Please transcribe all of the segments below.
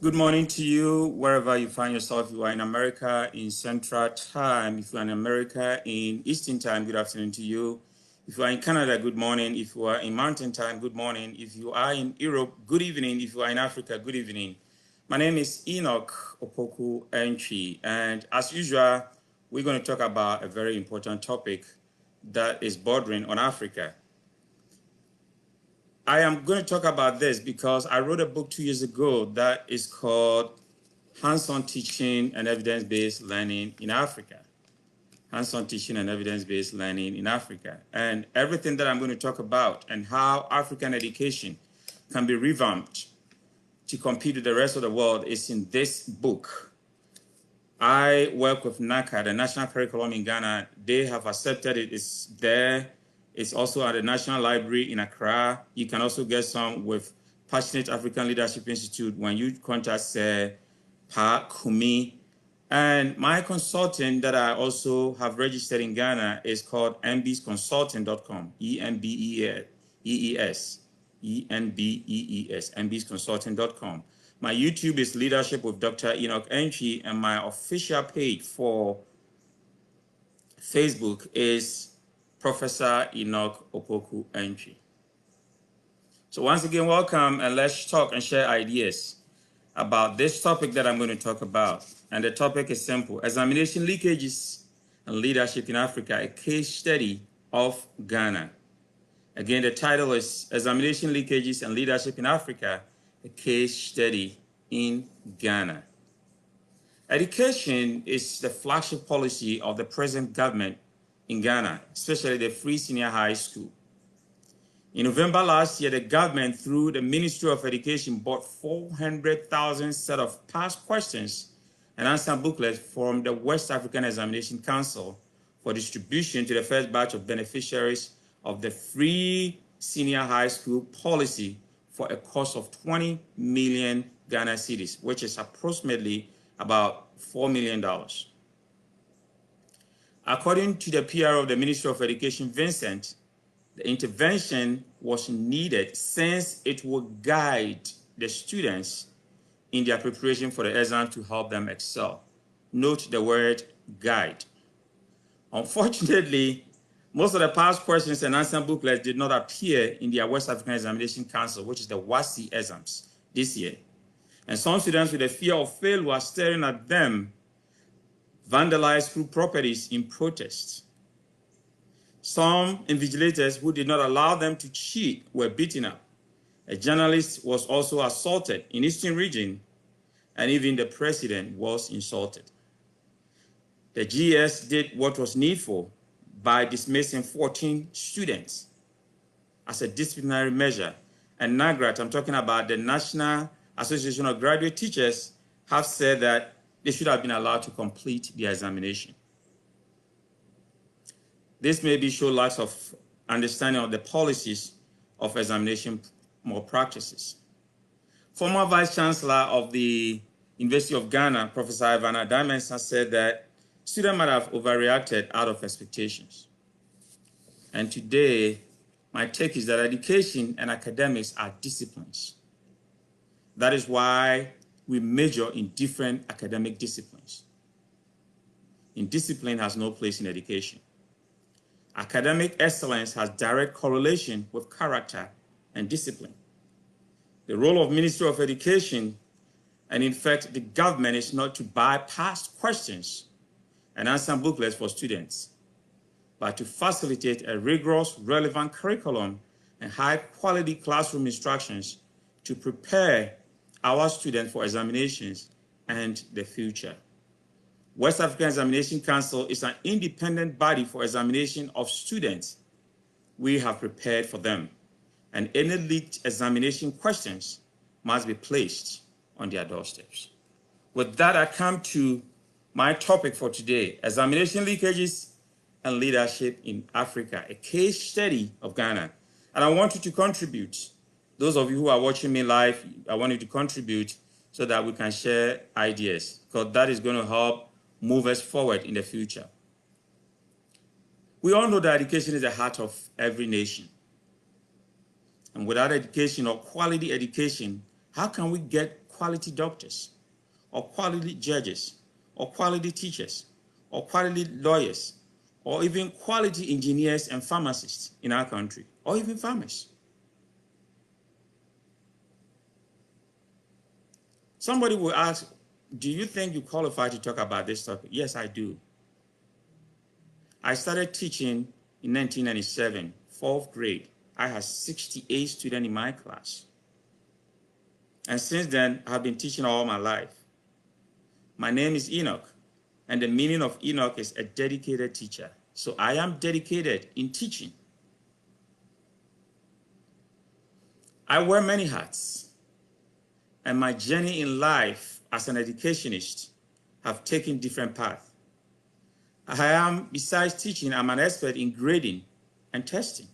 Good morning to you, wherever you find yourself. You are in America in Central Time. If you are in America in Eastern Time, good afternoon to you. If you are in Canada, good morning. If you are in Mountain Time, good morning. If you are in Europe, good evening. If you are in Africa, good evening. My name is Enoch Opoku Enchi, and as usual, we're going to talk about a very important topic that is bordering on Africa. I am going to talk about this because I wrote a book 2 years ago that is called Hands-on Teaching and Evidence-Based Learning in Africa. Hands-on Teaching and Evidence-Based Learning in Africa. And everything that I'm going to talk about and how African education can be revamped to compete with the rest of the world is in this book. I work with NACA, the National Curriculum in Ghana. They have accepted it. It's there. It's also at the National Library in Accra. You can also get some with Passionate African Leadership Institute when you contact Pa Kumi. And my consultant that I also have registered in Ghana is called mbsconsulting.com, E-M-B-E-E-S, E-N-B-E-E-S, mbsconsulting.com. My YouTube is Leadership with Dr. Enoch Enchi, and my official page for Facebook is Professor Enoch Opoku Enchi. So once again, welcome, and let's talk and share ideas about this topic that I'm going to talk about. And the topic is simple: examination leakages and leadership in Africa, a case study of Ghana. Again, the title is Examination Leakages and Leadership in Africa, a case study in Ghana. Education is the flagship policy of the present government in Ghana, especially the free senior high school. In November last year, the government, through the Ministry of Education, bought 400,000 set of past questions and answer booklets from the West African Examination Council for distribution to the first batch of beneficiaries of the free senior high school policy for a cost of 20 million Ghana cedis, which is approximately about $4 million. According to the PR of the Ministry of Education, Vincent, the intervention was needed since it would guide the students in their preparation for the exam to help them excel. Note the word guide. Unfortunately, most of the past questions and answer booklets did not appear in the West African Examination Council, which is the WASI exams, this year. And some students with a fear of failure were staring at them, vandalized school properties in protest. Some invigilators who did not allow them to cheat were beaten up. A journalist was also assaulted in Eastern region, and even the president was insulted. The GS did what was needful by dismissing 14 students as a disciplinary measure. And NAGRAT, I'm talking about the National Association of Graduate Teachers, have said that they should have been allowed to complete the examination. This maybe show lots of understanding of the policies of examination practices. Former Vice Chancellor of the University of Ghana, Professor Ivana Dimensa, said that students might have overreacted out of expectations. And today, my take is that education and academics are disciplines. That is why we major in different academic disciplines. Indiscipline has no place in education. Academic excellence has direct correlation with character and discipline. The role of Ministry of Education, and in fact, the government, is not to buy past questions and answer booklets for students, but to facilitate a rigorous, relevant curriculum and high-quality classroom instructions to prepare our students for examinations and the future. West African Examination Council is an independent body for examination of students. We have prepared for them, and any leaked examination questions must be placed on their doorsteps. With that, I come to my topic for today: examination leakages and leadership in Africa, a case study of Ghana. And I want you to contribute. Those of you who are watching me live, I want you to contribute so that we can share ideas, because that is going to help move us forward in the future. We all know that education is the heart of every nation. And without education or quality education, how can we get quality doctors, or quality judges, or quality teachers, or quality lawyers, or even quality engineers and pharmacists in our country, or even farmers. Somebody will ask, do you think you qualify to talk about this topic? Yes, I do. I started teaching in 1997, 4th grade. I had 68 students in my class. And since then, I've been teaching all my life. My name is Enoch, and the meaning of Enoch is a dedicated teacher. So I am dedicated in teaching. I wear many hats, and my journey in life as an educationist have taken different paths. I am, besides teaching, I'm an expert in grading and testing.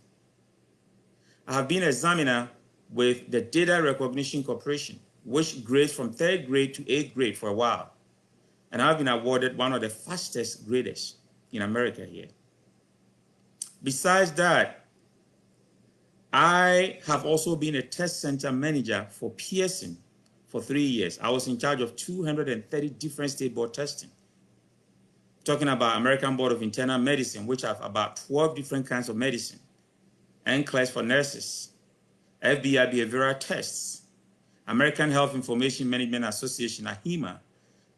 I have been an examiner with the Data Recognition Corporation, which grades from 3rd grade to 8th grade for a while. And I've been awarded one of the fastest graders in America here. Besides that, I have also been a test center manager for Pearson for 3 years. I was in charge of 230 different state board testing. Talking about American Board of Internal Medicine, which have about 12 different kinds of medicine, NCLEX for nurses, FBI behavioral tests, American Health Information Management Association, AHIMA,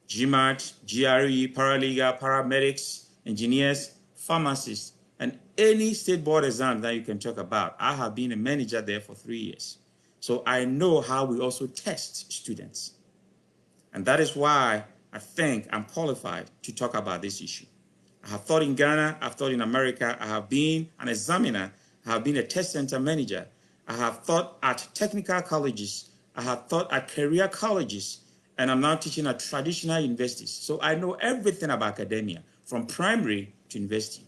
GMAT, GRE, paralegal, paramedics, engineers, pharmacists, and any state board exam that you can talk about. I have been a manager there for 3 years. So I know how we also test students. And that is why I think I'm qualified to talk about this issue. I have taught in Ghana, I've taught in America, I have been an examiner, I have been a test center manager, I have taught at technical colleges, I have taught at career colleges, and I'm now teaching at traditional universities. So I know everything about academia, from primary to university.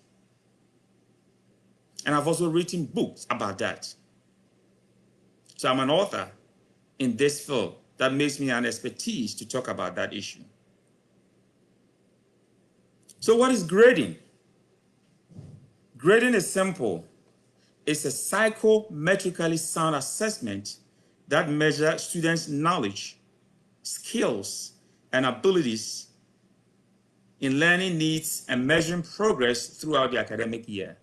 And I've also written books about that. So I'm an author in this field. That makes me an expertise to talk about that issue. So what is grading? Grading is simple. It's a psychometrically sound assessment that measures students' knowledge, skills, and abilities in learning needs and measuring progress throughout the academic year.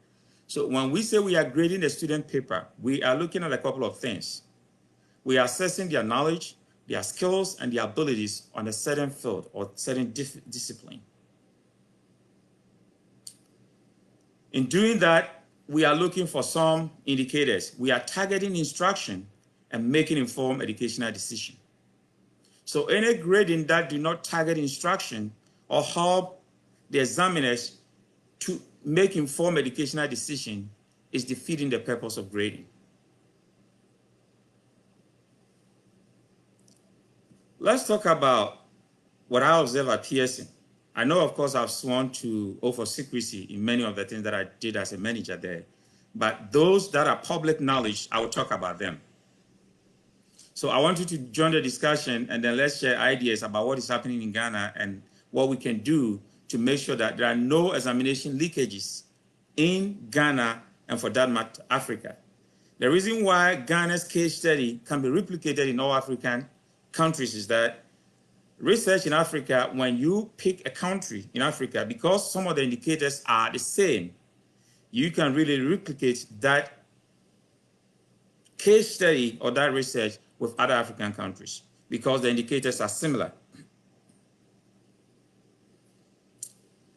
So when we say we are grading a student paper, we are looking at a couple of things. We are assessing their knowledge, their skills, and their abilities on a certain field or certain discipline. In doing that, we are looking for some indicators. We are targeting instruction and making informed educational decisions. So any grading that do not target instruction or help the examiners to make informed educational decisions is defeating the purpose of grading. Let's talk about what I observe at Pearson. I know, of course, I've sworn to oath of secrecy in many of the things that I did as a manager there, but those that are public knowledge, I will talk about them. So I want you to join the discussion, and then let's share ideas about what is happening in Ghana and what we can do to make sure that there are no examination leakages in Ghana and, for that matter, Africa. The reason why Ghana's case study can be replicated in all African countries is that research in Africa, when you pick a country in Africa, because some of the indicators are the same, you can really replicate that case study or that research with other African countries because the indicators are similar.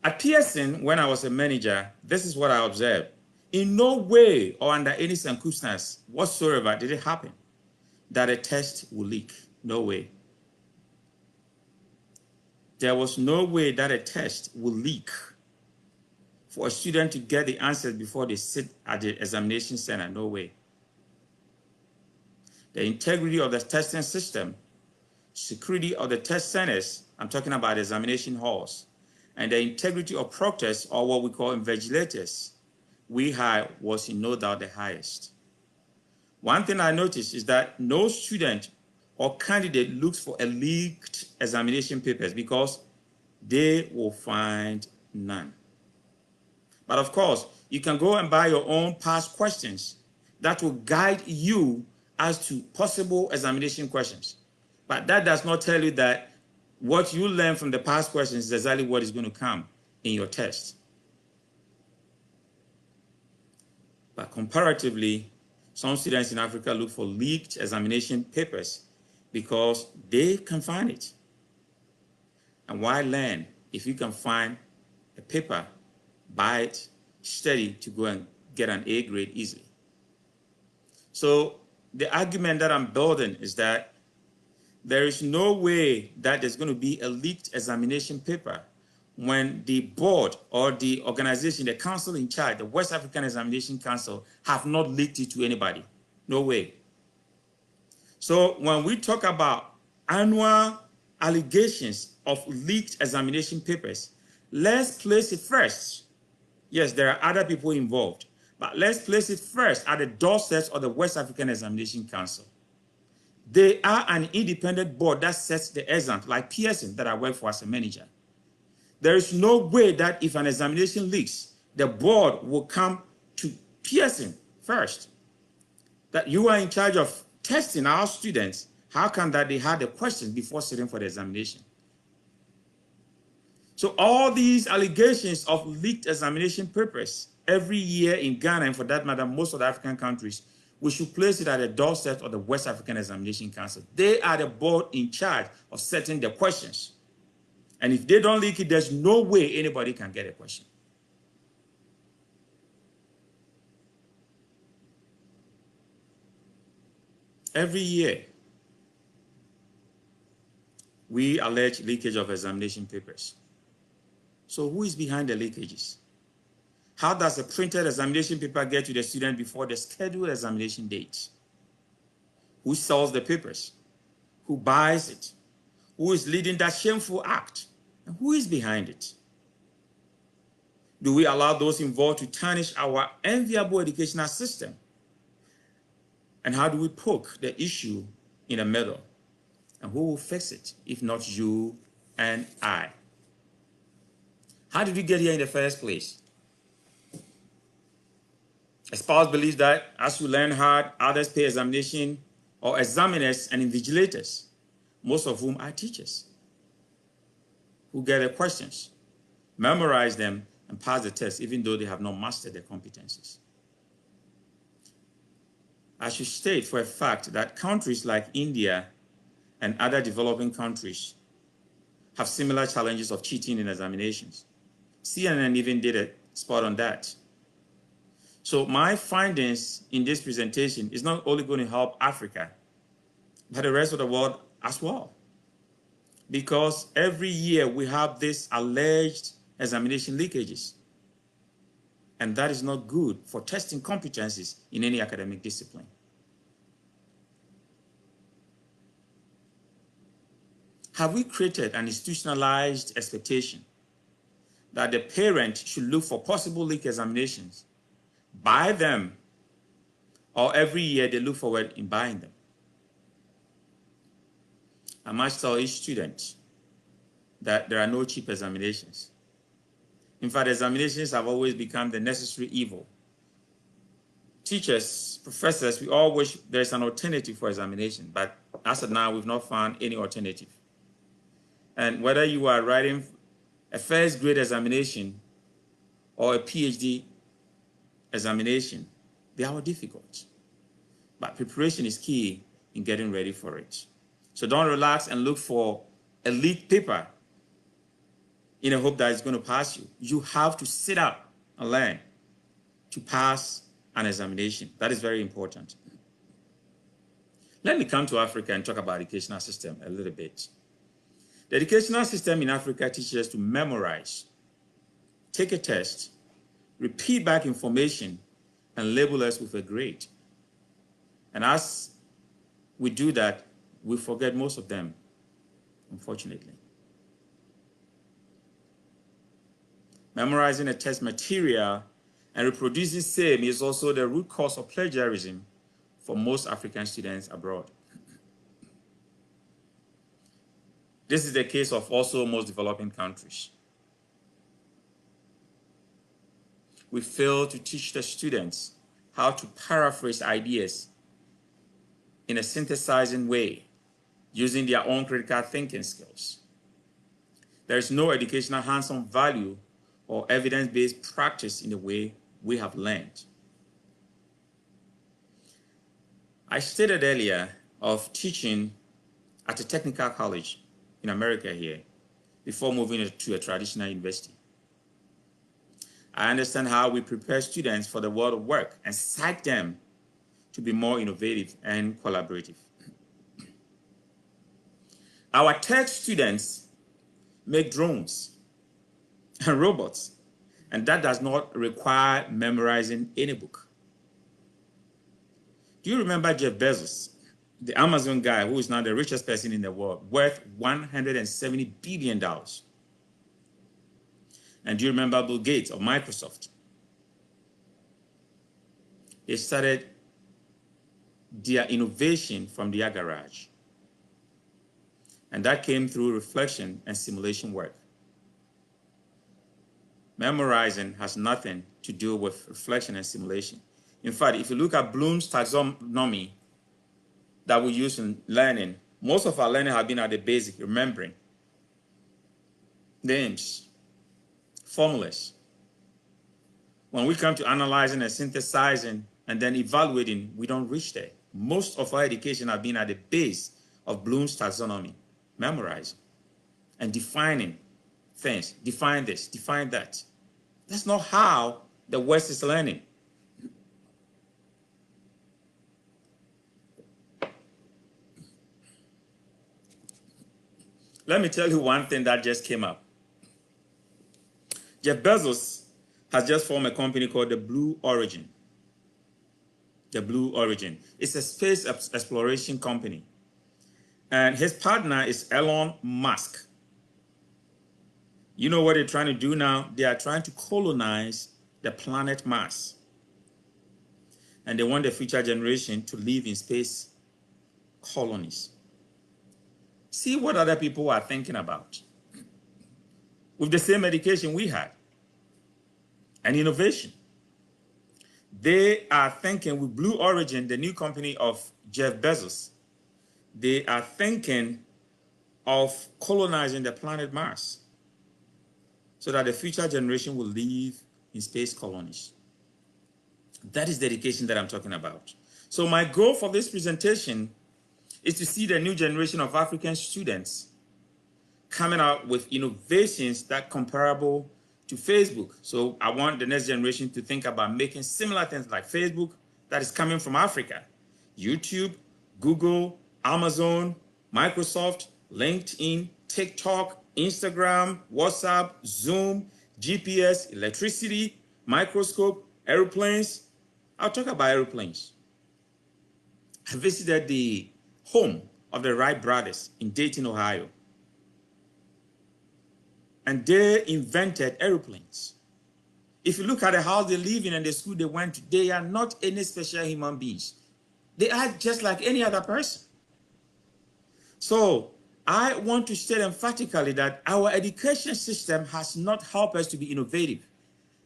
At Pearson, when I was a manager, this is what I observed. In no way or under any circumstance whatsoever did it happen that a test will leak. No way. There was no way that a test will leak for a student to get the answers before they sit at the examination center. No way. The integrity of the testing system, security of the test centers, I'm talking about examination halls, and the integrity of proctors, or what we call invigilators, we had was in no doubt the highest. One thing I noticed is that no student or candidate looks for a leaked examination papers because they will find none. But of course, you can go and buy your own past questions that will guide you as to possible examination questions. But that does not tell you that what you learn from the past questions is exactly what is going to come in your test. But comparatively, some students in Africa look for leaked examination papers because they can find it. And why learn if you can find a paper, buy it, study to go and get an A grade easily? So the argument that I'm building is that there is no way that there's going to be a leaked examination paper when the board or the organization, the council in charge, the West African Examination Council, have not leaked it to anybody. No way. So when we talk about annual allegations of leaked examination papers, let's place it first. Yes, there are other people involved, but let's place it first at the doorsteps of the West African Examination Council. They are an independent board that sets the exam, like Pearson, that I work for as a manager. There is no way that if an examination leaks, the board will come to Pearson first. That you are in charge of testing our students. How come that they had the questions before sitting for the examination? So all these allegations of leaked examination papers every year in Ghana, and for that matter, most of the African countries, we should place it at the doorstep of the West African Examination Council. They are the board in charge of setting the questions. And if they don't leak it, there's no way anybody can get a question. Every year, we allege leakage of examination papers. So who is behind the leakages? How does a printed examination paper get to the student before the scheduled examination date? Who sells the papers? Who buys it? Who is leading that shameful act? And who is behind it? Do we allow those involved to tarnish our enviable educational system? And how do we poke the issue in the middle? And who will fix it, if not you and I? How did we get here in the first place? A spouse believes that as you learn hard, others pay examination or examiners and invigilators, most of whom are teachers, who get the questions, memorize them, and pass the test, even though they have not mastered their competencies. I should state for a fact that countries like India and other developing countries have similar challenges of cheating in examinations. CNN even did a spot on that. So my findings in this presentation is not only going to help Africa, but the rest of the world as well. Because every year we have this alleged examination leakages. And that is not good for testing competencies in any academic discipline. Have we created an institutionalized expectation that the parent should look for possible leak examinations, buy them, or every year they look forward in buying them? I must tell each student that there are no cheap examinations. In fact, examinations have always become the necessary evil. Teachers, professors, we all wish there's an alternative for examination, but as of now, we've not found any alternative. And whether you are writing a first grade examination or a PhD examination, they are all difficult. But preparation is key in getting ready for it. So don't relax and look for a leaked paper in a hope that it's going to pass you. You have to sit up and learn to pass an examination. That is very important. Let me come to Africa and talk about the educational system a little bit. The educational system in Africa teaches us to memorize, take a test, repeat back information, and label us with a grade. And as we do that, we forget most of them, unfortunately. Memorizing a test material and reproducing same is also the root cause of plagiarism for most African students abroad. This is the case of also most developing countries. We fail to teach the students how to paraphrase ideas in a synthesizing way using their own critical thinking skills. There is no educational hands-on value or evidence-based practice in the way we have learned. I stated earlier of teaching at a technical college in America here before moving to a traditional university. I understand how we prepare students for the world of work and psych them to be more innovative and collaborative. Our tech students make drones and robots, and that does not require memorizing any book. Do you remember Jeff Bezos, the Amazon guy who is now the richest person in the world, worth $170 billion? And do you remember Bill Gates of Microsoft? They started their innovation from their garage. And that came through reflection and simulation work. Memorizing has nothing to do with reflection and simulation. In fact, if you look at Bloom's taxonomy that we use in learning, most of our learning has been at the basic, remembering names, formulas. When we come to analyzing and synthesizing and then evaluating, we don't reach there. Most of our education has been at the base of Bloom's taxonomy, memorizing and defining things, define this, define that. That's not how the West is learning. Let me tell you one thing that just came up. Jeff Bezos has just formed a company called the Blue Origin. The Blue Origin. It's a space exploration company. And his partner is Elon Musk. You know what they're trying to do now? They are trying to colonize the planet Mars. And they want the future generation to live in space colonies. See what other people are thinking about with the same education we had and innovation. They are thinking with Blue Origin, the new company of Jeff Bezos, they are thinking of colonizing the planet Mars so that the future generation will live in space colonies. That is the education that I'm talking about. So my goal for this presentation is to see the new generation of African students coming out with innovations that comparable to Facebook. So I want the next generation to think about making similar things like Facebook that is coming from Africa. YouTube, Google, Amazon, Microsoft, LinkedIn, TikTok, Instagram, WhatsApp, Zoom, GPS, electricity, microscope, airplanes. I'll talk about airplanes. I visited the home of the Wright brothers in Dayton, Ohio. And they invented airplanes. If you look at the house they live in and the school they went to, they are not any special human beings. They are just like any other person. So I want to state emphatically that our education system has not helped us to be innovative.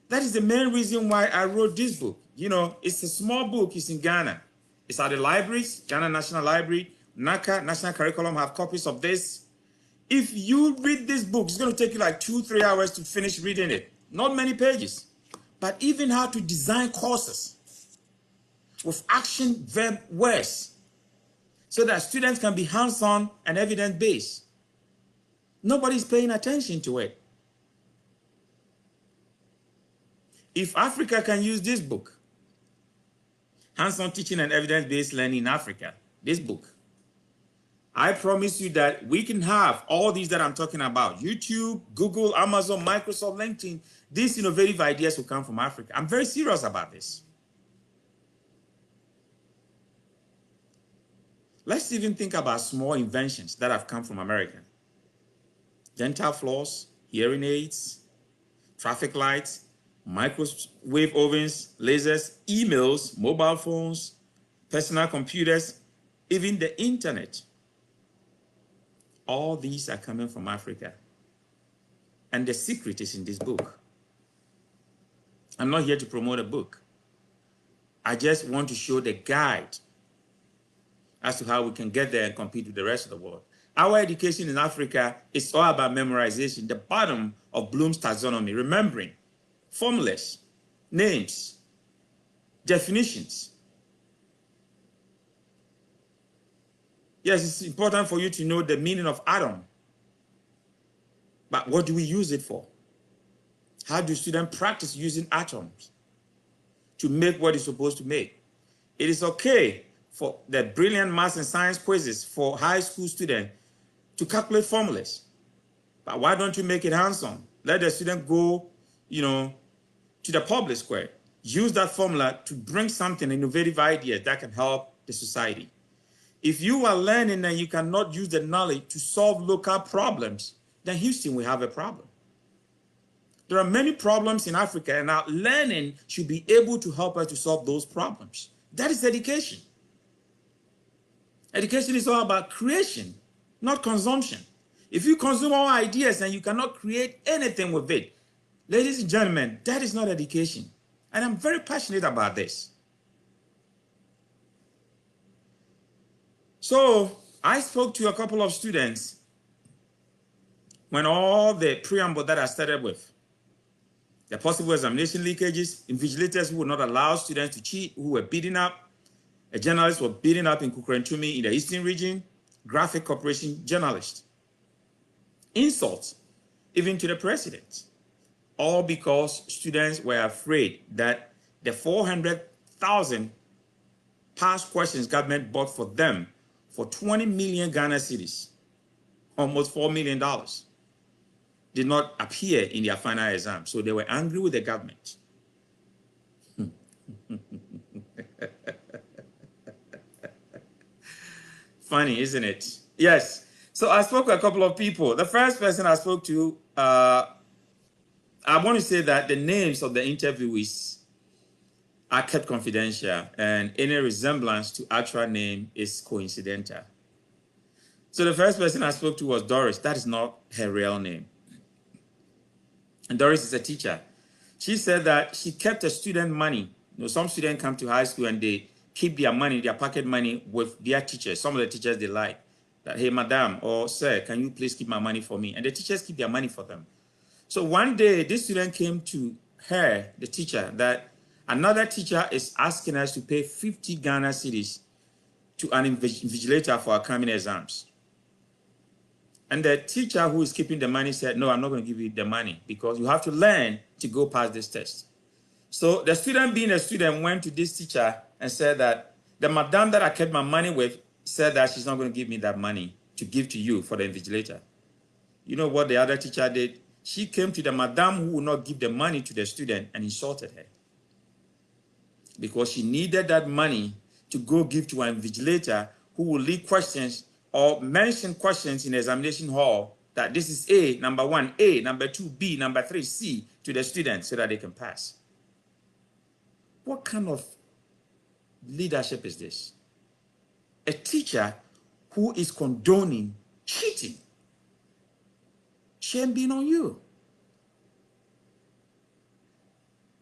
That is the main reason why I wrote this book. You know, it's a small book. It's in Ghana. It's at the libraries, Ghana National Library, NACA, National Curriculum, have copies of this. If you read this book, it's going to take you like 2-3 hours to finish reading it. Not many pages. But even how to design courses with action verb words so that students can be hands-on and evidence-based. Nobody's paying attention to it. If Africa can use this book, Hands-on Teaching and Evidence-Based Learning in Africa, this book, I promise you that we can have all these that I'm talking about. YouTube, Google, Amazon, Microsoft, LinkedIn. These innovative ideas will come from Africa. I'm very serious about this. Let's even think about small inventions that have come from America. Dental floss, hearing aids, traffic lights, microwave ovens, lasers, emails, mobile phones, personal computers, even the internet. All these are coming from Africa. And the secret is in this book. I'm not here to promote a book. I just want to show the guide as to how we can get there and compete with the rest of the world. Our education in Africa is all about memorization, the bottom of Bloom's taxonomy, remembering formulas, names, definitions. Yes, it's important for you to know the meaning of atom, but what do we use it for? How do students practice using atoms to make what it's supposed to make? It is okay for the brilliant math and science quizzes for high school students to calculate formulas, but why don't you make it hands-on? Let the student go, to the public square, use that formula to bring something, innovative ideas that can help the society. If you are learning and you cannot use the knowledge to solve local problems, then Houston will have a problem. There are many problems in Africa, and our learning should be able to help us to solve those problems. That is education. Education is all about creation, not consumption. If you consume our ideas and you cannot create anything with it, ladies and gentlemen, that is not education. And I'm very passionate about this. So I spoke to a couple of students when all the preamble that I started with, the possible examination leakages, invigilators who would not allow students to cheat, who were beaten up, a journalist was beaten up in Kukurentumi in the Eastern region, Graphic Corporation journalist, insults even to the president, all because students were afraid that the 400,000 past questions government bought for them for 20 million Ghana cedis, almost $4 million, did not appear in their final exam. So they were angry with the government. Funny, isn't it? Yes. So I spoke to a couple of people. The first person I spoke to, I want to say that the names of the interviewees are kept confidential, and any resemblance to actual name is coincidental. So the first person I spoke to was Doris. That is not her real name. And Doris is a teacher. She said that she kept a student money. Some students come to high school and they keep their money, their pocket money with their teachers. Some of the teachers they like that, hey, madam or sir, can you please keep my money for me? And the teachers keep their money for them. So one day, this student came to her, the teacher, that another teacher is asking us to pay 50 Ghana cedis to an invigilator for our coming exams. And the teacher who is keeping the money said, no, I'm not going to give you the money because you have to learn to go past this test. So the student, being a student, went to this teacher and said that the madam that I kept my money with said that she's not going to give me that money to give to you for the invigilator. You know what the other teacher did? She came to the madam who would not give the money to the student and insulted her because she needed that money to go give to an invigilator who will lead questions or mention questions in the examination hall that this is A, number 1, A, number 2, B, number 3, C to the students so that they can pass. What kind of leadership is this? A teacher who is condoning cheating. Shame being on you.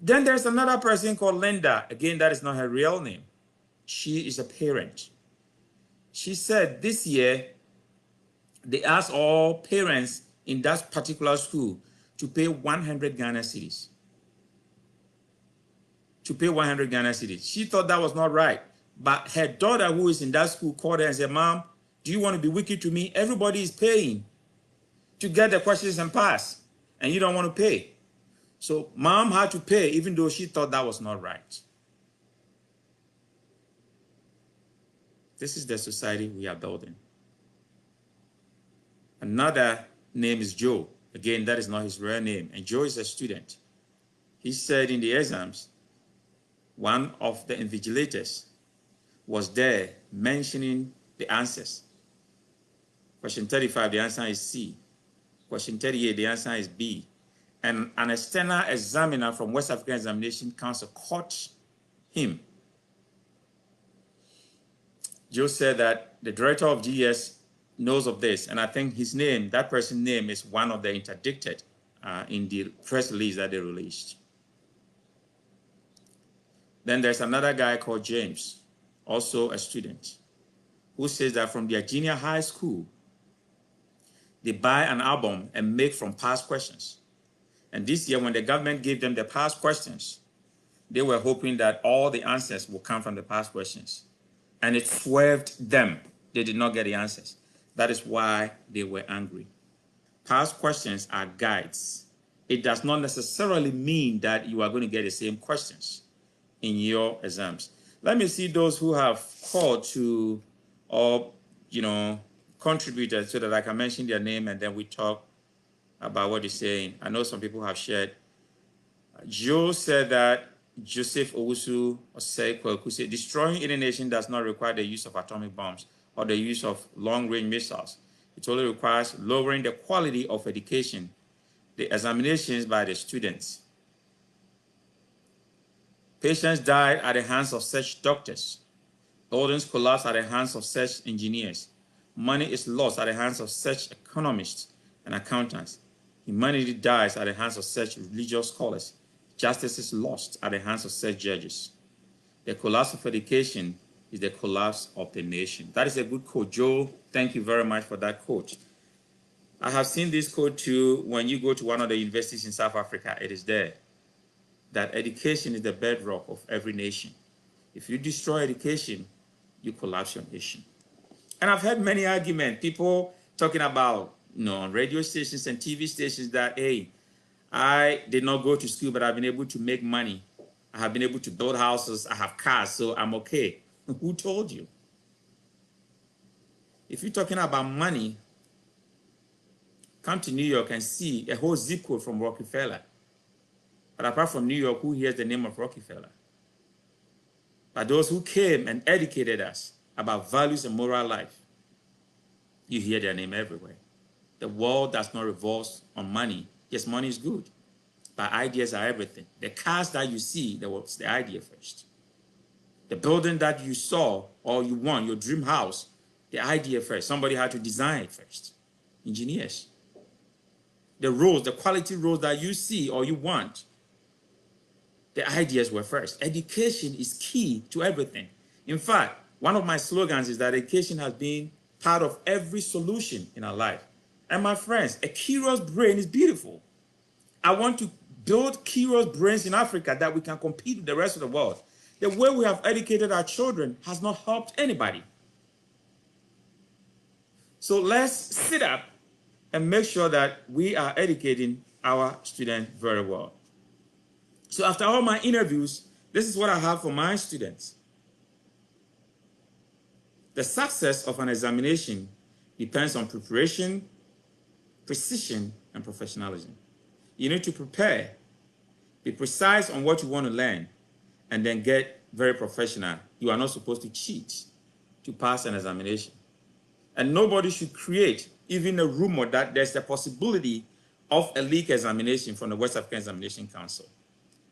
Then there's another person called Linda. Again, that is not her real name. She is a parent. She said this year, they asked all parents in that particular school to pay 100 Ghana cedis. To pay 100 Ghana cedis. She thought that was not right. But her daughter, who is in that school, called her and said, Mom, do you want to be wicked to me? Everybody is paying to get the questions and pass, and you don't want to pay. So Mom had to pay, even though she thought that was not right. This is the society we are building. Another name is Joe. Again, that is not his real name. And Joe is a student. He said in the exams, one of the invigilators was there mentioning the answers. Question 35, the answer is C. Question 38, the answer is B. And an external examiner from West African Examination Council caught him. Joe said that the director of GS knows of this, and I think his name, that person's name, is one of the interdicted in the press release that they released. Then there's another guy called James, also a student. who says that from their junior high school, they buy an album and make from past questions. And this year, when the government gave them the past questions, they were hoping that all the answers will come from the past questions. And it swerved them. They did not get the answers. That is why they were angry. Past questions are guides. It does not necessarily mean that you are going to get the same questions in your exams. Let me see those who have called to or, contributed so that I can mention their name and then we talk about what they're saying. I know some people have shared. Joe said that Joseph Owusu said, destroying any nation does not require the use of atomic bombs or the use of long-range missiles. It only requires lowering the quality of education, the examinations by the students. Patients died at the hands of such doctors. Buildings collapse at the hands of such engineers. Money is lost at the hands of such economists and accountants. Humanity dies at the hands of such religious scholars. Justice is lost at the hands of such judges. The collapse of education is the collapse of the nation. That is a good quote. Joe, thank you very much for that quote. I have seen this quote too when you go to one of the universities in South Africa. It is there that education is the bedrock of every nation. If you destroy education, you collapse your nation. And I've heard many arguments, people talking about, on radio stations and TV stations that, hey, I did not go to school, but I've been able to make money. I have been able to build houses. I have cars, so I'm okay. Who told you? If you're talking about money, come to New York and see a whole zip code from Rockefeller. But apart from New York, who hears the name of Rockefeller? But those who came and educated us about values and moral life, you hear their name everywhere. The world does not revolve on money. Yes, money is good, but ideas are everything. The cars that you see, that was the idea first. The building that you saw or you want, your dream house, the idea first. Somebody had to design it first. Engineers. The roads, the quality roads that you see or you want, the ideas were first. Education is key to everything. In fact, one of my slogans is that education has been part of every solution in our life. And my friends, a curious brain is beautiful. I want to build curious brains in Africa that we can compete with the rest of the world. The way we have educated our children has not helped anybody. So let's sit up and make sure that we are educating our students very well. So after all my interviews, this is what I have for my students. The success of an examination depends on preparation, precision, and professionalism. You need to prepare, be precise on what you want to learn, and then get very professional. You are not supposed to cheat to pass an examination. And nobody should create even a rumor that there's a possibility of a leak examination from the West African Examination Council.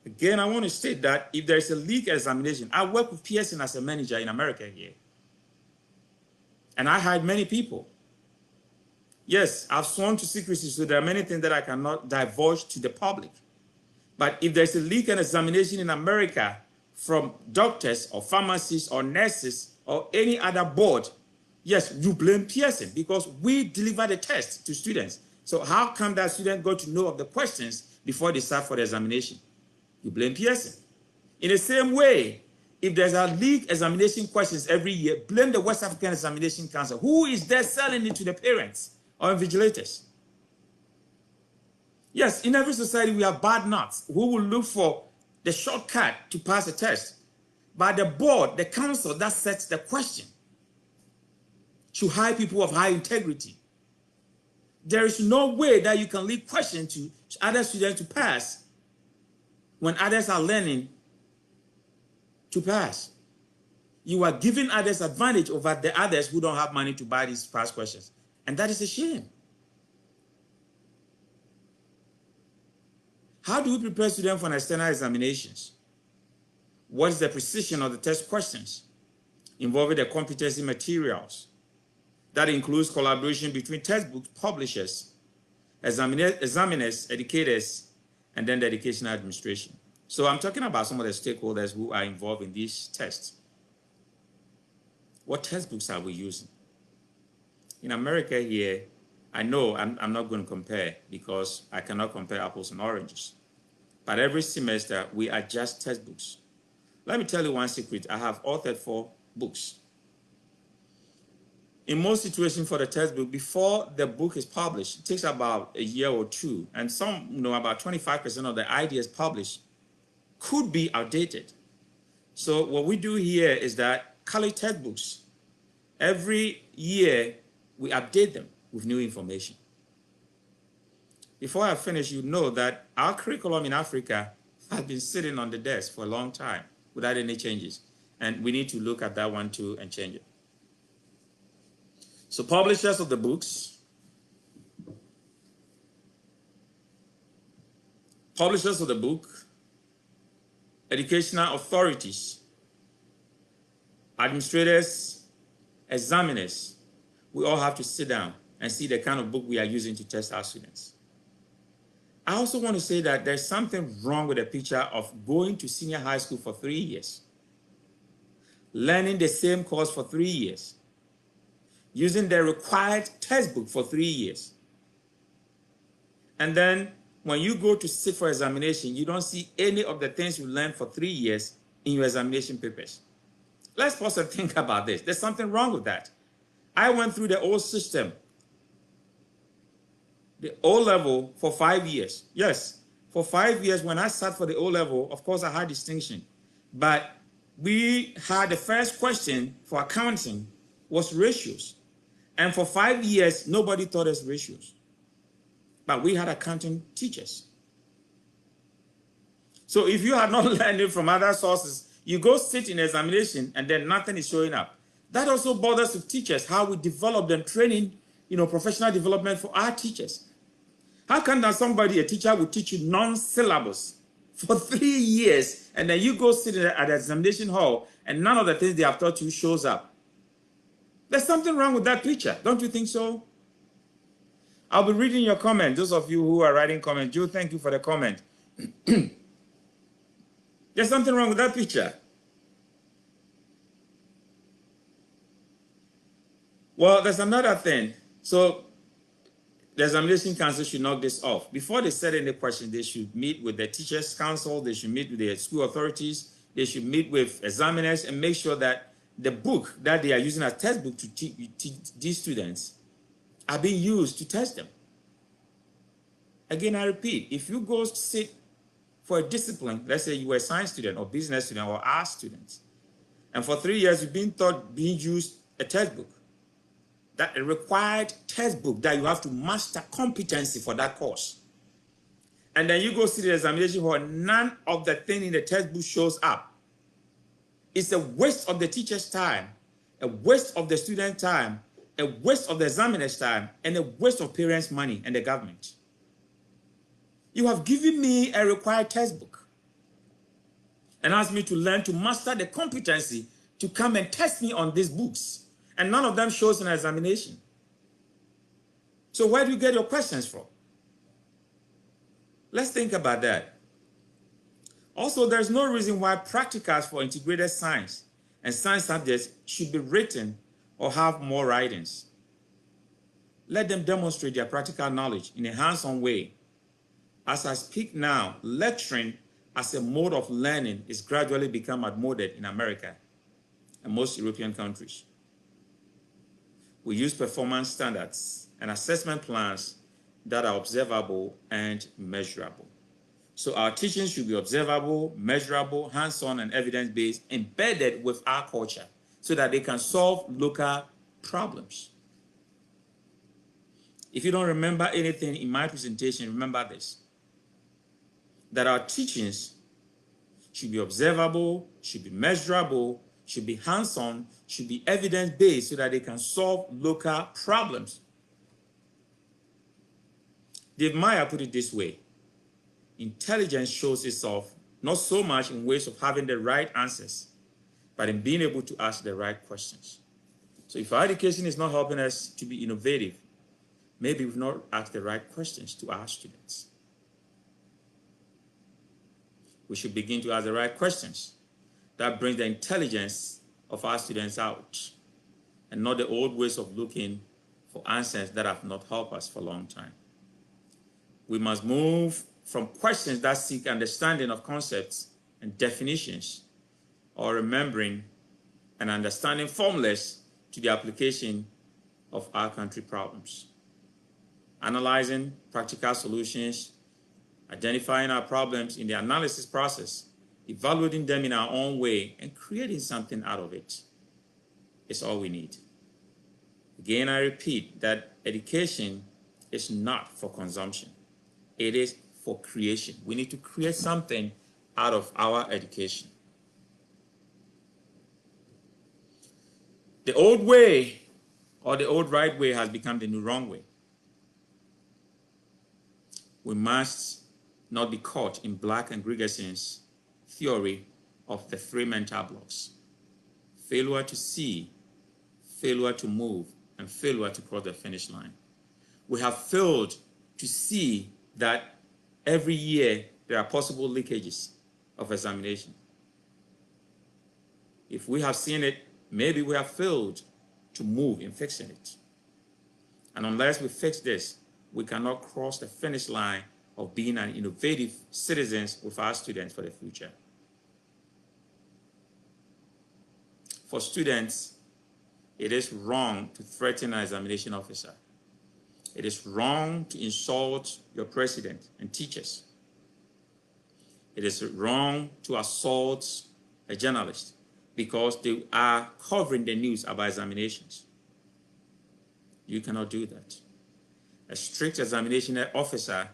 Again, I want to state that if there's a leak examination, I work with Pearson as a manager in America here. And I hired many people. Yes, I've sworn to secrecy, so there are many things that I cannot divulge to the public. But if there's a leak and examination in America from doctors or pharmacists or nurses or any other board, yes, you blame Pearson because we deliver the test to students. So how come that student got to know of the questions before they start for the examination? You blame Pearson. In the same way, if there's a leak examination questions every year, blame the West African Examination Council. Who is there selling it to the parents or invigilators? Yes, in every society we have bad nuts who will look for the shortcut to pass a test. But the board, the council that sets the question should hire people of high integrity. There is no way that you can leave questions to other students to pass when others are learning to pass. You are giving others advantage over the others who don't have money to buy these past questions. And that is a shame. How do we prepare students for external examinations? What is the precision of the test questions involving the competency materials? That includes collaboration between textbook publishers, examiners, educators, and then the educational administration. So I'm talking about some of the stakeholders who are involved in these tests. What textbooks are we using? In America here, I know I'm not going to compare because I cannot compare apples and oranges. But every semester, we adjust textbooks. Let me tell you one secret. I have authored 4 books. In most situations for the textbook, before the book is published, it takes about a year or 2. And some, about 25% of the ideas published could be outdated. So what we do here is that college textbooks, every year we update them with new information. Before I finish, you know that our curriculum in Africa has been sitting on the desk for a long time without any changes. And we need to look at that one too and change it. So publishers of the books, educational authorities, administrators, examiners, we all have to sit down and see the kind of book we are using to test our students. I also want to say that there's something wrong with the picture of going to senior high school for 3 years, learning the same course for 3 years, using the required textbook for 3 years. And then when you go to sit for examination, you don't see any of the things you learned for 3 years in your examination papers. Let's pause and think about this. There's something wrong with that. I went through the old system, the O level, for 5 years. Yes, for 5 years when I sat for the O level, of course I had distinction. But we had the first question for accounting was ratios. And for 5 years, nobody taught us ratios. But we had accounting teachers. So if you had not learned it from other sources, you go sit in examination and then nothing is showing up. That also bothers the teachers, how we develop them, training, professional development for our teachers. How can that a teacher will teach you non-syllabus for 3 years and then you go sit at the examination hall and none of the things they have taught you shows up? There's something wrong with that picture. Don't you think so? I'll be reading your comment. Those of you who are writing comments, Joe, thank you for the comment. There's something wrong with that picture. Well, there's another thing. So the examination council should knock this off. Before they set any questions, they should meet with the teachers' council, they should meet with the school authorities, they should meet with examiners and make sure that the book that they are using as textbook to teach these students are being used to test them. Again, I repeat, if you go sit for a discipline, let's say you were a science student or business student or art student, and for 3 years you've been taught, being used a textbook, that a required textbook that you have to master competency for that course. And then you go see the examination hall, none of the thing in the textbook shows up. It's a waste of the teacher's time, a waste of the student time, a waste of the examiner's time, and a waste of parents' money and the government. You have given me a required textbook and asked me to learn to master the competency to come and test me on these books. And none of them shows in an examination. So where do you get your questions from? Let's think about that. Also, there's no reason why practicals for integrated science and science subjects should be written or have more writings. Let them demonstrate their practical knowledge in a hands-on way. As I speak now, lecturing as a mode of learning is gradually become outmoded in America and most European countries. We use performance standards and assessment plans that are observable and measurable. So our teaching should be observable, measurable, hands-on, and evidence-based, embedded with our culture so that they can solve local problems. If you don't remember anything in my presentation, remember this, that our teachings should be observable, should be measurable, should be hands-on, should be evidence-based so that they can solve local problems. Dave Meyer put it this way: intelligence shows itself not so much in ways of having the right answers, but in being able to ask the right questions. So if our education is not helping us to be innovative, maybe we've not asked the right questions to our students. We should begin to ask the right questions that brings the intelligence of our students out. and not the old ways of looking for answers that have not helped us for a long time. We must move from questions that seek understanding of concepts and definitions, or remembering and understanding formulas, to the application of our country problems. Analyzing practical solutions, identifying our problems in the analysis process, evaluating them in our own way, and creating something out of it is all we need. Again, I repeat that education is not for consumption. It is for creation. We need to create something out of our education. The old way, or the old right way, has become the new wrong way. We must not be caught in Black and Gregerson's theory of the three mental blocks: failure to see, failure to move, and failure to cross the finish line. We have failed to see that every year there are possible leakages of examination. If we have seen it, maybe we have failed to move in fixing it. And unless we fix this, we cannot cross the finish line of being an innovative citizens with our students for the future. For students, it is wrong to threaten an examination officer. It is wrong to insult your president and teachers. It is wrong to assault a journalist because they are covering the news about examinations. You cannot do that. A strict examination officer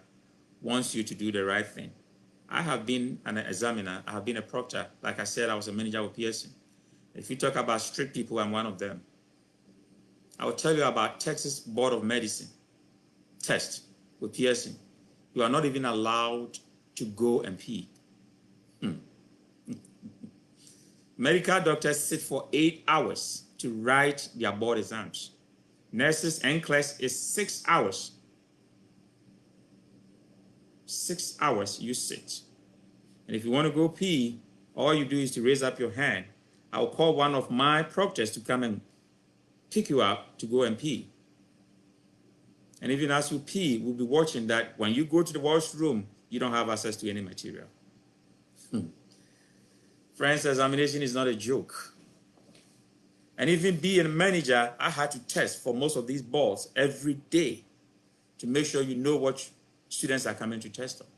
wants you to do the right thing. I have been an examiner. I have been a proctor. Like I said, I was a manager with Pearson. If you talk about strict people, I'm one of them. I will tell you about Texas Board of Medicine test with Pearson. You are not even allowed to go and pee. Medical doctors sit for 8 hours to write their board exams. Nurses and clerks is 6 hours. 6 hours you sit. And if you want to go pee, all you do is to raise up your hand. I'll call one of my proctors to come and pick you up to go and pee. And even as you pee, we'll be watching that when you go to the washroom, you don't have access to any material. Friends, examination is not a joke. And even being a manager, I had to test for most of these boards every day to make sure you know what students are coming to test on.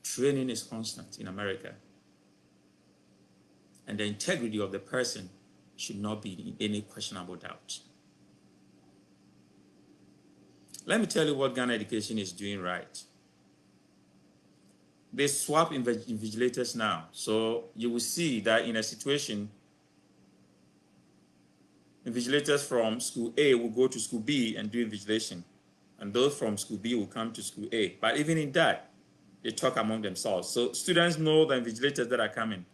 Training is constant in America. And the integrity of the person should not be in any questionable doubt. Let me tell you what Ghana education is doing right. They swap invigilators now. So you will see that in a situation, invigilators from school A will go to school B and do invigilation. And those from school B will come to school A. But even in that, they talk among themselves. So students know the invigilators that are coming.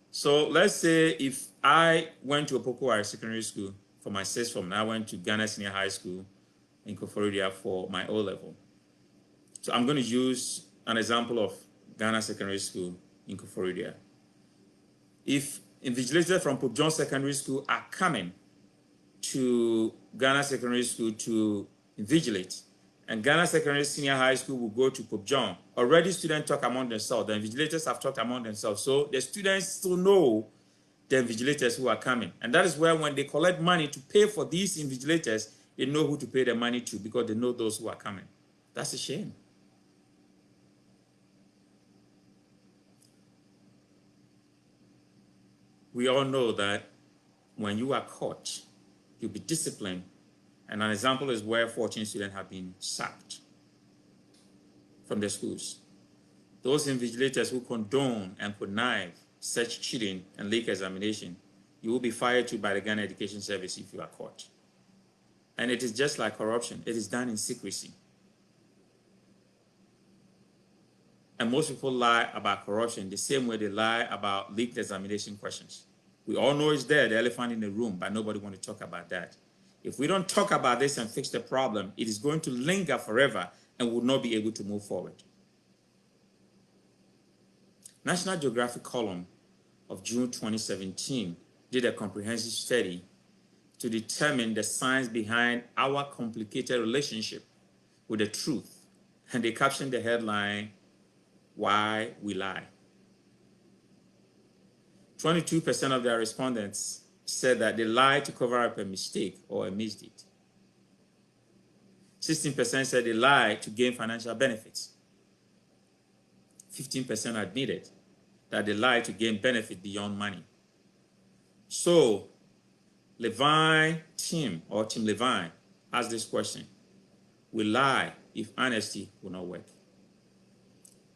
So let's say if I went to Opoku Secondary School for my sixth form, and I went to Ghana Senior High School in Koforidua for my O-level. So I'm going to use an example of Ghana Secondary School in Koforidua. If invigilators from Pope John Secondary School are coming to Ghana Secondary School to invigilate, and Ghana Secondary Senior High School will go to Pope John, already students talk among themselves. The invigilators have talked among themselves. So the students still know the invigilators who are coming. And that is where when they collect money to pay for these invigilators, they know who to pay the money to because they know those who are coming. That's a shame. We all know that when you are caught, you'll be disciplined. And an example is where 14 students have been sacked from their schools. Those invigilators who condone and connive such cheating and leak examination, you will be fired to by the Ghana Education Service if you are caught. And it is just like corruption. It is done in secrecy. And most people lie about corruption the same way they lie about leaked examination questions. We all know it's there, the elephant in the room, but nobody wants to talk about that. If we don't talk about this and fix the problem, it is going to linger forever and will not be able to move forward. National Geographic column of June 2017 did a comprehensive study to determine the science behind our complicated relationship with the truth. And they captioned the headline, "Why We Lie." 22% of their respondents said that they lied to cover up a mistake or a misdeed. 16% said they lied to gain financial benefits. 15% admitted that they lied to gain benefit beyond money. So, Team Levine asked this question: we lie if honesty will not work.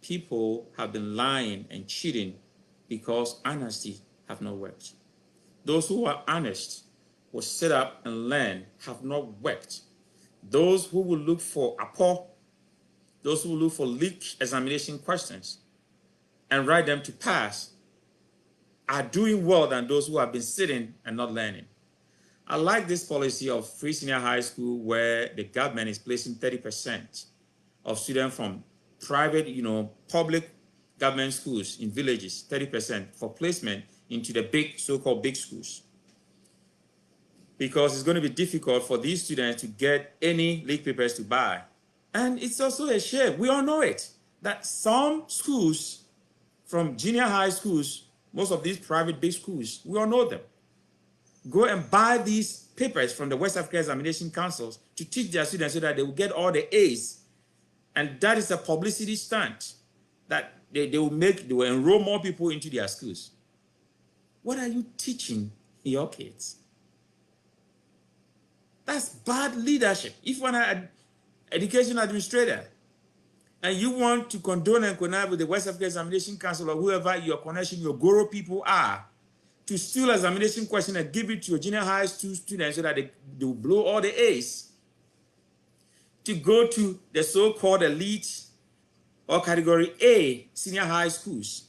People have been lying and cheating because honesty have not worked. Those who are honest will sit up and learn have not worked. Those who will look for APO, those who will look for leaked examination questions and write them to pass, are doing well than those who have been sitting and not learning. I like this policy of free senior high school where the government is placing 30% of students from private, public government schools in villages, 30% for placement into the big, so-called big schools. Because it's going to be difficult for these students to get any leak papers to buy. And it's also a shame, we all know it, that some schools from junior high schools, most of these private big schools, we all know them, go and buy these papers from the West African Examination Councils to teach their students so that they will get all the A's. And that is a publicity stunt that they will enroll more people into their schools. What are you teaching your kids? That's bad leadership. If you're an education administrator and you want to condone and connive with the West African Examination Council or whoever your connection, your Goro people are, to steal examination question and give it to your junior high school students so that they will blow all the A's, to go to the so-called elite or category A senior high schools.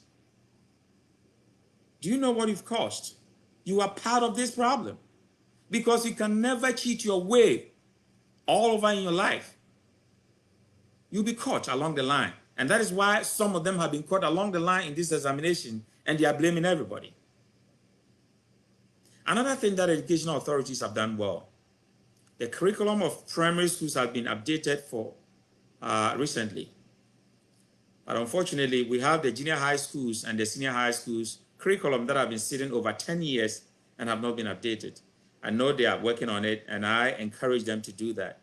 Do you know what you've caused? You are part of this problem because you can never cheat your way all over in your life. You'll be caught along the line. And that is why some of them have been caught along the line in this examination and they are blaming everybody. Another thing that educational authorities have done well, the curriculum of primary schools has been updated for recently. But unfortunately, we have the junior high schools and the senior high schools curriculum that have been sitting over 10 years and have not been updated. I know they are working on it, and I encourage them to do that.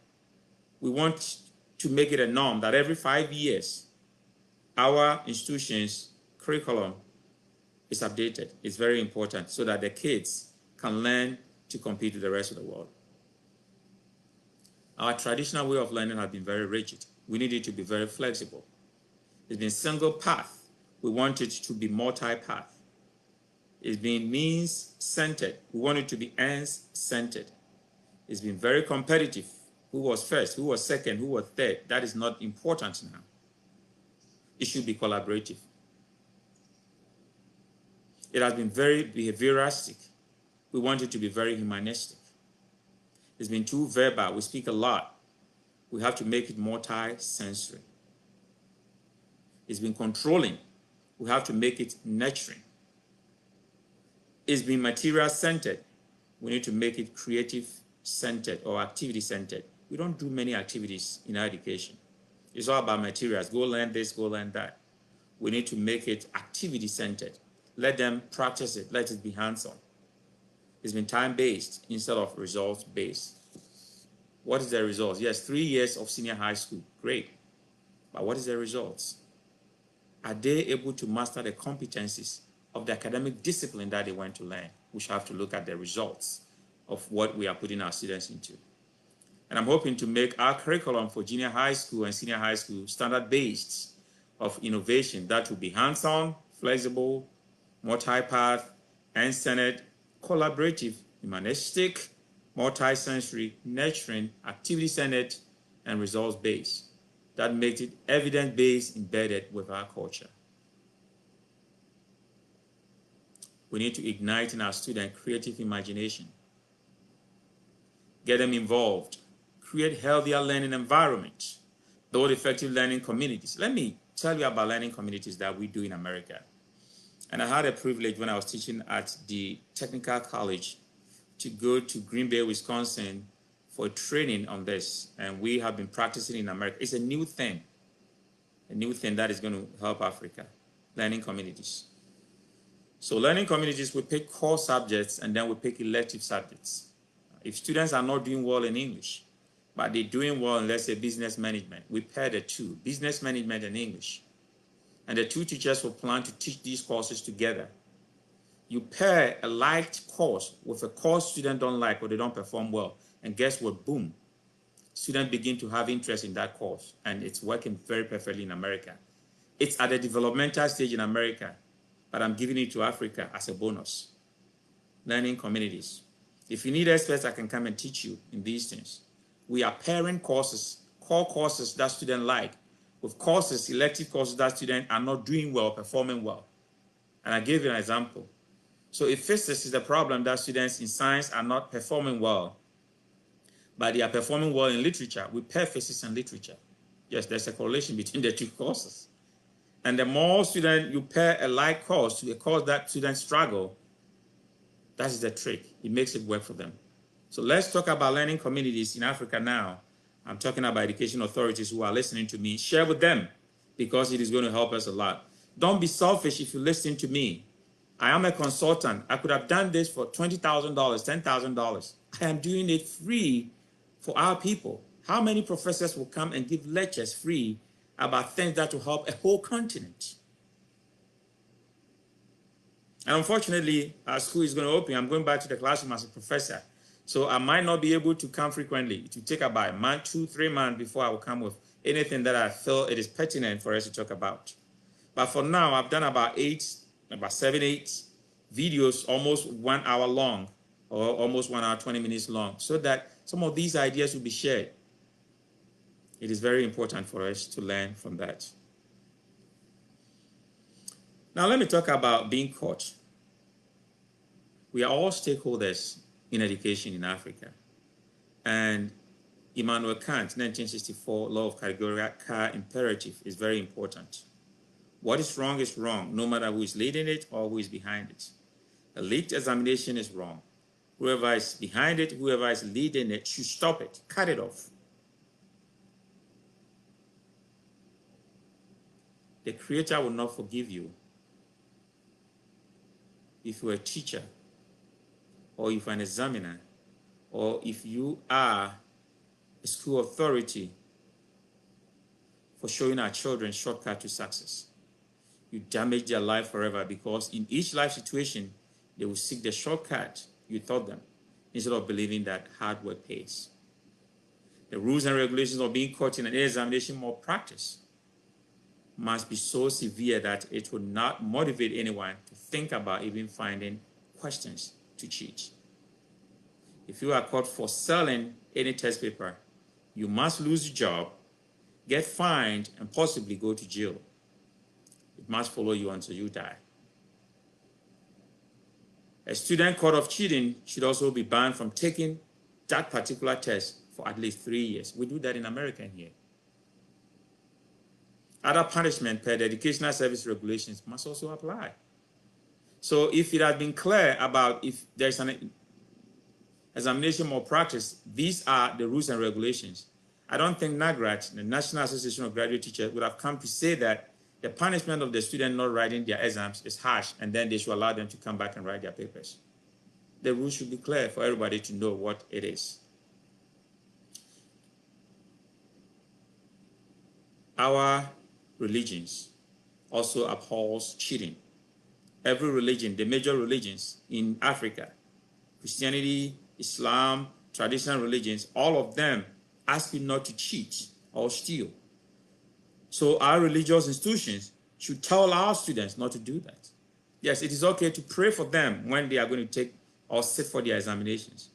We want to make it a norm that every 5 years, our institution's curriculum is updated. It's very important so that the kids can learn to compete with the rest of the world. Our traditional way of learning has been very rigid. We need it to be very flexible. It's been single path. We want it to be multi-path. It's been means-centered. We want it to be ends-centered. It's been very competitive. Who was first? Who was second? Who was third? That is not important now. It should be collaborative. It has been very behavioristic. We want it to be very humanistic. It's been too verbal. We speak a lot. We have to make it multi-sensory. It's been controlling. We have to make it nurturing. It's been material-centered. We need to make it creative-centered or activity-centered. We don't do many activities in our education. It's all about materials. Go learn this, go learn that. We need to make it activity-centered. Let them practice it. Let it be hands-on. It's been time-based instead of results-based. What is the results? Yes, 3 years of senior high school. Great. But what is the results? Are they able to master the competencies of the academic discipline that they went to learn? We should have to look at the results of what we are putting our students into. And I'm hoping to make our curriculum for junior high school and senior high school standard-based of innovation that will be hands-on, flexible, multi-path, end-centered, collaborative, humanistic, multi-sensory, nurturing, activity-centered, and results-based. That makes it evidence-based, embedded with our culture. We need to ignite in our students creative imagination. Get them involved. Create healthier learning environments. Build effective learning communities. Let me tell you about learning communities that we do in America. And I had a privilege when I was teaching at the technical college to go to Green Bay, Wisconsin for training on this. And we have been practicing in America. It's a new thing that is going to help Africa, learning communities. So learning communities, we pick core subjects and then we pick elective subjects. If students are not doing well in English, but they're doing well in, let's say, business management, we pair the two, business management and English. And the two teachers will plan to teach these courses together. You pair a liked course with a course students don't like or they don't perform well. And guess what? Boom. Students begin to have interest in that course. And it's working very perfectly in America. It's at the developmental stage in America, but I'm giving it to Africa as a bonus. Learning communities. If you need experts, I can come and teach you in these things. We are pairing courses, core courses that students like, with courses, elective courses that students are not doing well, performing well. And I gave you an example. So if physics is the problem that students in science are not performing well, but they are performing well in literature, we pair physics and literature. Yes, there's a correlation between the two courses. And the more students you pair a like course to a course that students struggle, that is the trick. It makes it work for them. So let's talk about learning communities in Africa now. I'm talking about education authorities who are listening to me. Share with them because it is going to help us a lot. Don't be selfish if you listen to me. I am a consultant. I could have done this for $20,000, $10,000. I am doing it free for our people. How many professors will come and give lectures free about things that will help a whole continent? And unfortunately, our school is going to open. I'm going back to the classroom as a professor. So I might not be able to come frequently. It will take about a month, 2, 3 months before I will come with anything that I feel it is pertinent for us to talk about. But for now, I've done about 7, 8 videos, almost 1 hour long, or almost 1 hour, 20 minutes long, so that some of these ideas will be shared. It is very important for us to learn from that. Now, let me talk about being caught. We are all stakeholders in education in Africa. And Immanuel Kant, 1964, law of categorical imperative is very important. What is wrong, no matter who is leading it or who is behind it. A leaked examination is wrong. Whoever is behind it, whoever is leading it, should stop it, cut it off. The Creator will not forgive you if you're a teacher, or if you're an examiner, or if you are a school authority for showing our children shortcut to success. You damage their life forever because in each life situation, they will seek the shortcut you taught them instead of believing that hard work pays. The rules and regulations of being caught in an examination or practice must be so severe that it will not motivate anyone to think about even finding questions to cheat. If you are caught for selling any test paper, you must lose your job, get fined, and possibly go to jail. It must follow you until you die. A student caught of cheating should also be banned from taking that particular test for at least 3 years. We do that in America here. Other punishment per the Educational Service Regulations must also apply. So if it had been clear about if there's an examination or practice, these are the rules and regulations. I don't think NAGRAT, the National Association of Graduate Teachers, would have come to say that the punishment of the student not writing their exams is harsh, and then they should allow them to come back and write their papers. The rules should be clear for everybody to know what it is. Our religions also abhors cheating. Every religion, the major religions in Africa, Christianity, Islam, traditional religions, all of them ask you not to cheat or steal. So our religious institutions should tell our students not to do that. Yes, it is okay to pray for them when they are going to take or sit for their examinations,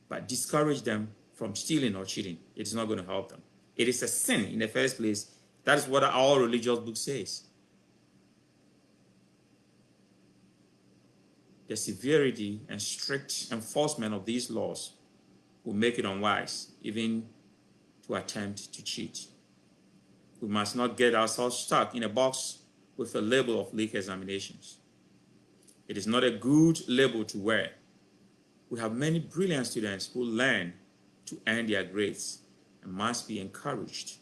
but discourage them from stealing or cheating. It is not going to help them. It is a sin in the first place. That is what our religious book says. The severity and strict enforcement of these laws will make it unwise even to attempt to cheat. We must not get ourselves stuck in a box with a label of leak examinations. It is not a good label to wear. We have many brilliant students who learn to earn their grades and must be encouraged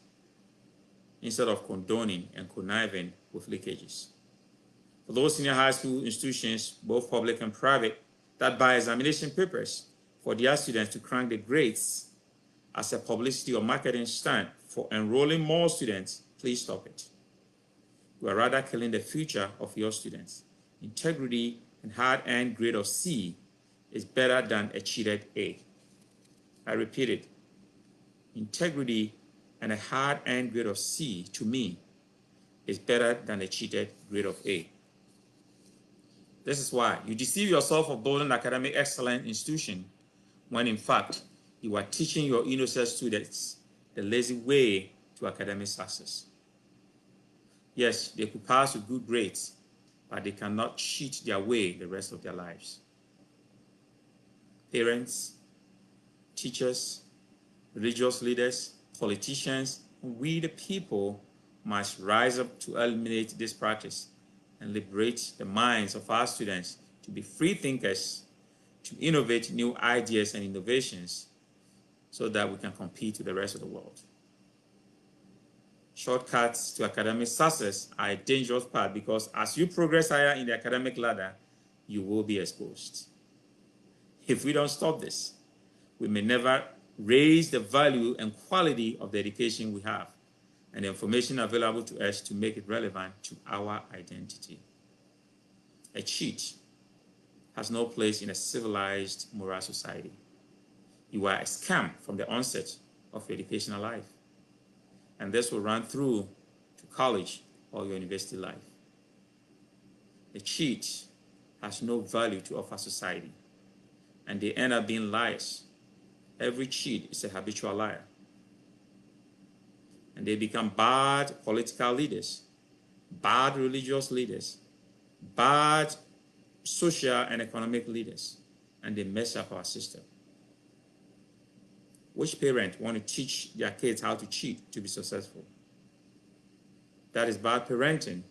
instead of condoning and conniving with leakages. For those senior high school institutions, both public and private, that buy examination papers for their students to crank the grades as a publicity or marketing stunt for enrolling more students, please stop it. You are rather killing the future of your students. Integrity and hard-earned grade of C is better than a cheated A. I repeat it. Integrity and a hard-earned grade of C, to me, is better than a cheated grade of A. This is why you deceive yourself of building academic excellence institution when in fact you are teaching your innocent students the lazy way to academic success. Yes, they could pass with good grades, but they cannot cheat their way the rest of their lives. Parents, teachers, religious leaders, politicians, we the people must rise up to eliminate this practice and liberate the minds of our students to be free thinkers, to innovate new ideas and innovations so that we can compete with the rest of the world. Shortcuts to academic success are a dangerous path because as you progress higher in the academic ladder, you will be exposed. If we don't stop this, we may never raise the value and quality of the education we have and the information available to us to make it relevant to our identity. A cheat has no place in a civilized moral society. You are a scam from the onset of your educational life, and this will run through to college or your university life. A cheat has no value to offer society, and they end up being liars. Every cheat is a habitual liar. And they become bad political leaders, bad religious leaders, bad social and economic leaders, and they mess up our system. Which parent want to teach their kids how to cheat to be successful? That is bad parenting,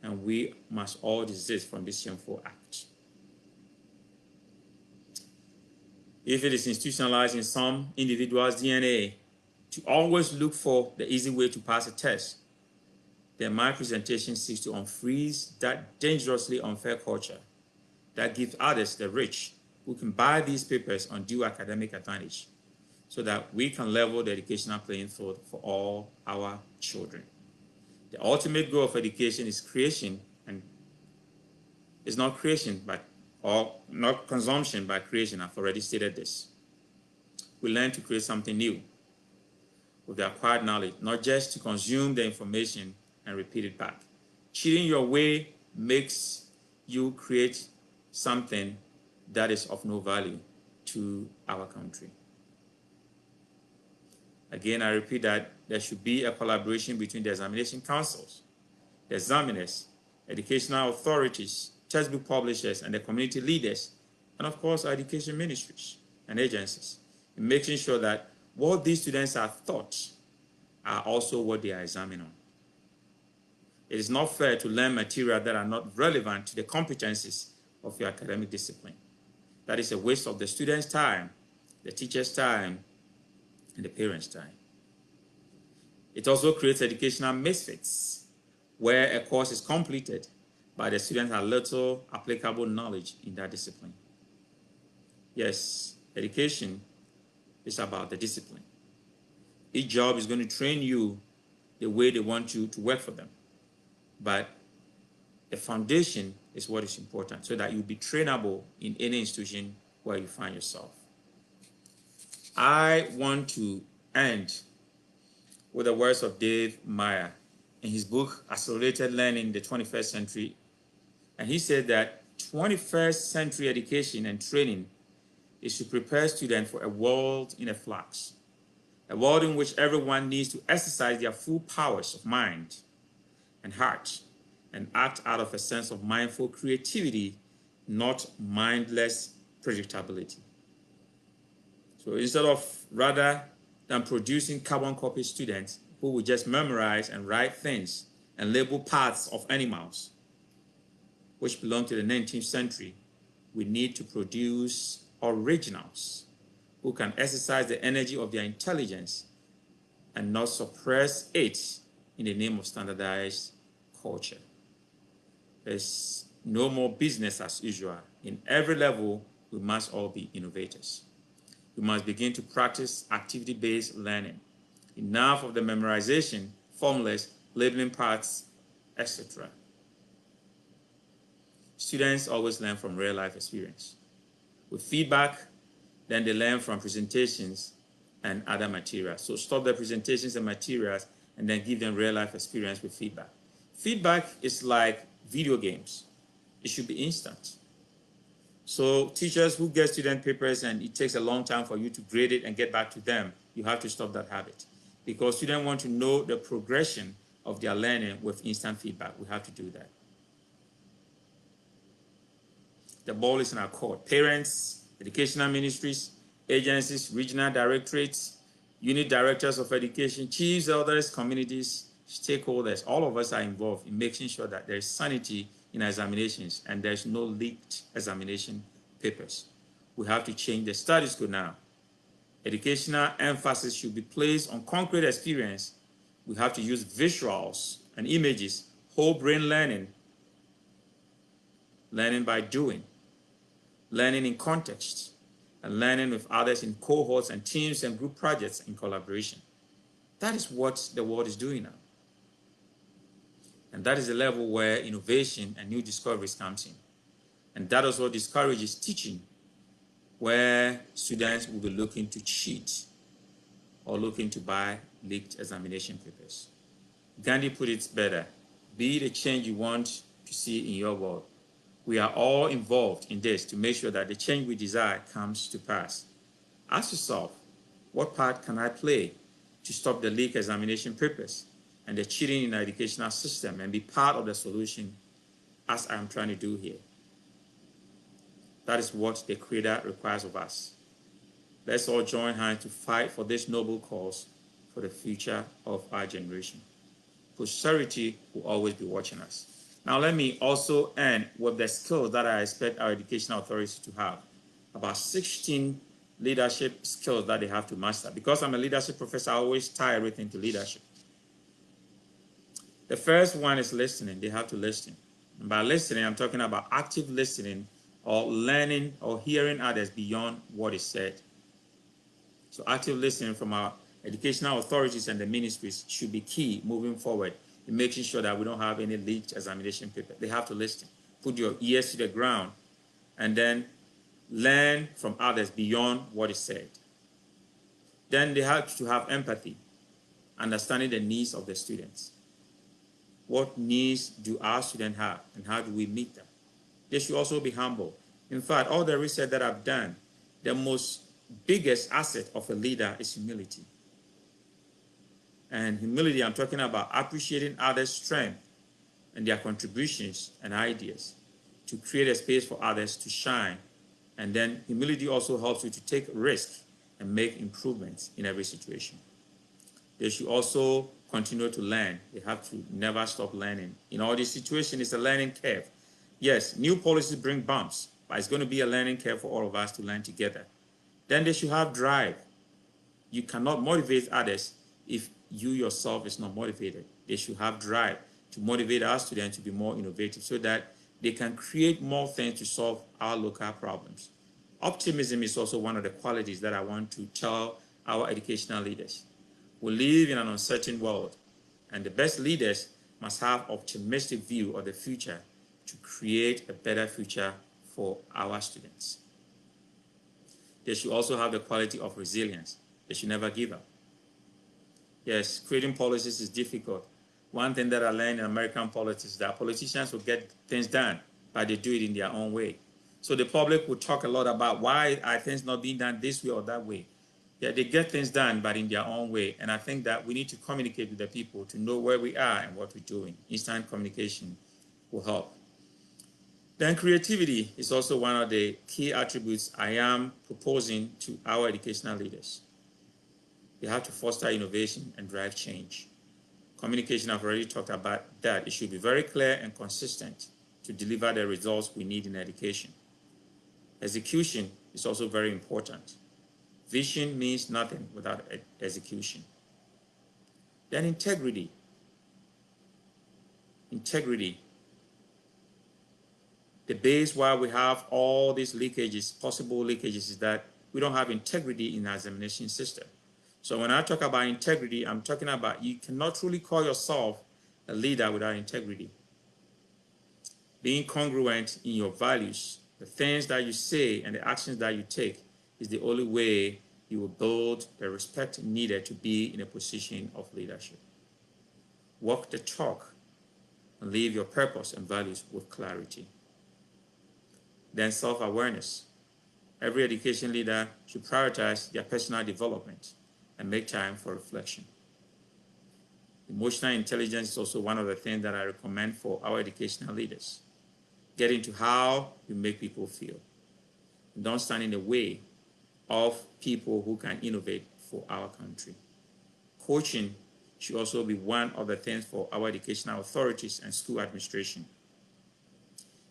and we must all desist from this shameful act. If it is institutionalized in some individual's DNA to always look for the easy way to pass a test, then my presentation seeks to unfreeze that dangerously unfair culture that gives others, the rich, who can buy these papers on due academic advantage, so that we can level the educational playing field for all our children. The ultimate goal of education is creation, and is not creation, or not consumption, but creation. I've already stated this. We learn to create something new with the acquired knowledge, not just to consume the information and repeat it back. Cheating your way makes you create something that is of no value to our country. Again, I repeat that there should be a collaboration between the examination councils, the examiners, educational authorities, textbook publishers, and the community leaders, and of course, our education ministries and agencies, in making sure that what these students are taught are also what they are examined on. It is not fair to learn material that are not relevant to the competencies of your academic discipline. That is a waste of the student's time, the teacher's time, and the parents' time. It also creates educational misfits, where a course is completed, but the students have little applicable knowledge in that discipline. Yes, education is about the discipline. Each job is going to train you the way they want you to work for them. But the foundation is what is important, so that you'll be trainable in any institution where you find yourself. I want to end with the words of Dave Meyer in his book, Accelerated Learning in the 21st Century. And he said that 21st century education and training is to prepare students for a world in a flux, a world in which everyone needs to exercise their full powers of mind and heart and act out of a sense of mindful creativity, not mindless predictability. So instead of rather than producing carbon copy students who will just memorize and write things and label parts of animals, which belong to the 19th century, we need to produce originals who can exercise the energy of their intelligence and not suppress it in the name of standardized culture. There's no more business as usual. In every level, we must all be innovators. We must begin to practice activity-based learning. Enough of the memorization, formulas, labeling parts, etc. Students always learn from real-life experience. With feedback, then they learn from presentations and other materials. So stop the presentations and materials and then give them real-life experience with feedback. Feedback is like video games. It should be instant. So teachers who get student papers and it takes a long time for you to grade it and get back to them, you have to stop that habit. Because students want to know the progression of their learning with instant feedback. We have to do that. The ball is in our court. Parents, educational ministries, agencies, regional directorates, unit directors of education, chiefs, elders, communities, stakeholders, all of us are involved in making sure that there is sanity in our examinations and there's no leaked examination papers. We have to change the status quo now. Educational emphasis should be placed on concrete experience. We have to use visuals and images, whole brain learning, learning by doing, learning in context, and learning with others in cohorts and teams and group projects in collaboration. That is what the world is doing now. And that is the level where innovation and new discoveries comes in. And that also discourages teaching, where students will be looking to cheat or looking to buy leaked examination papers. Gandhi put it better: be the change you want to see in your world. We are all involved in this to make sure that the change we desire comes to pass. Ask yourself, what part can I play to stop the leaked examination papers and the cheating in our educational system and be part of the solution, as I'm trying to do here? That is what the Creator requires of us. Let's all join hands to fight for this noble cause for the future of our generation. Posterity will always be watching us. Now, let me also end with the skills that I expect our educational authorities to have. About 16 leadership skills that they have to master. Because I'm a leadership professor, I always tie everything to leadership. The first one is listening. They have to listen. And by listening, I'm talking about active listening or learning or hearing others beyond what is said. So active listening from our educational authorities and the ministries should be key moving forward in making sure that we don't have any leaked examination paper. They have to listen. Put your ears to the ground and then learn from others beyond what is said. Then they have to have empathy, understanding the needs of the students. What needs do our students have and how do we meet them? They should also be humble. In fact, all the research that I've done, the most biggest asset of a leader is humility. And humility, I'm talking about appreciating others' strength and their contributions and ideas to create a space for others to shine. And then humility also helps you to take risk and make improvements in every situation. They should also continue to learn. They have to never stop learning. In all these situations, it's a learning curve. Yes, new policies bring bumps, but it's going to be a learning curve for all of us to learn together. Then they should have drive. You cannot motivate others if you yourself is not motivated. They should have drive to motivate our students to be more innovative so that they can create more things to solve our local problems. Optimism is also one of the qualities that I want to tell our educational leaders. We live in an uncertain world, and the best leaders must have optimistic view of the future to create a better future for our students. They should also have the quality of resilience. They should never give up. Yes, creating policies is difficult. One thing that I learned in American politics is that politicians will get things done, but they do it in their own way. So the public will talk a lot about why are things not being done this way or that way. Yeah, they get things done, but in their own way. And I think that we need to communicate with the people to know where we are and what we're doing. Instant communication will help. Then creativity is also one of the key attributes I am proposing to our educational leaders. They have to foster innovation and drive change. Communication, I've already talked about that. It should be very clear and consistent to deliver the results we need in education. Execution is also very important. Vision means nothing without execution. Then integrity. Integrity. The base why we have all these leakages, possible leakages, is that we don't have integrity in our examination system. So when I talk about integrity, I'm talking about you cannot truly call yourself a leader without integrity. Being congruent in your values, the things that you say and the actions that you take is the only way you will build the respect needed to be in a position of leadership. Walk the talk and live your purpose and values with clarity. Then self-awareness. Every education leader should prioritize their personal development and make time for reflection. Emotional intelligence is also one of the things that I recommend for our educational leaders. Get into how you make people feel. And don't stand in the way of people who can innovate for our country. Coaching should also be one of the things for our educational authorities and school administration.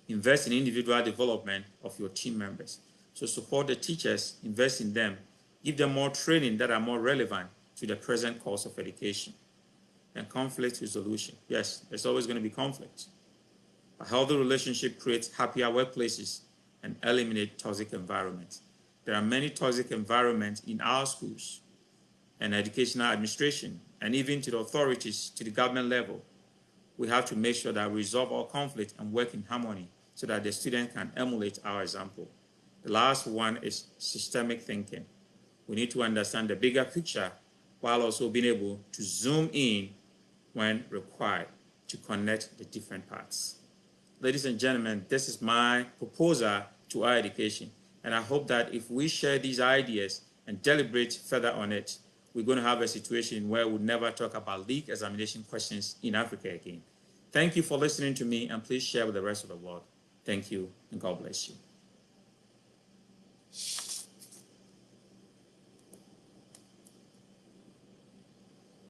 Invest in individual development of your team members. So support the teachers, invest in them, give them more training that are more relevant to the present course of education. And conflict resolution. Yes, there's always going to be conflict. A healthy relationship creates happier workplaces and eliminates toxic environments. There are many toxic environments in our schools and educational administration, and even to the authorities, to the government level. We have to make sure that we resolve our conflict and work in harmony so that the student can emulate our example. The last one is systemic thinking. We need to understand the bigger picture while also being able to zoom in when required to connect the different parts. Ladies and gentlemen, this is my proposal to our education. And I hope that if we share these ideas and deliberate further on it, we're going to have a situation where we'll never talk about leak examination questions in Africa again. Thank you for listening to me, and please share with the rest of the world. Thank you, and God bless you.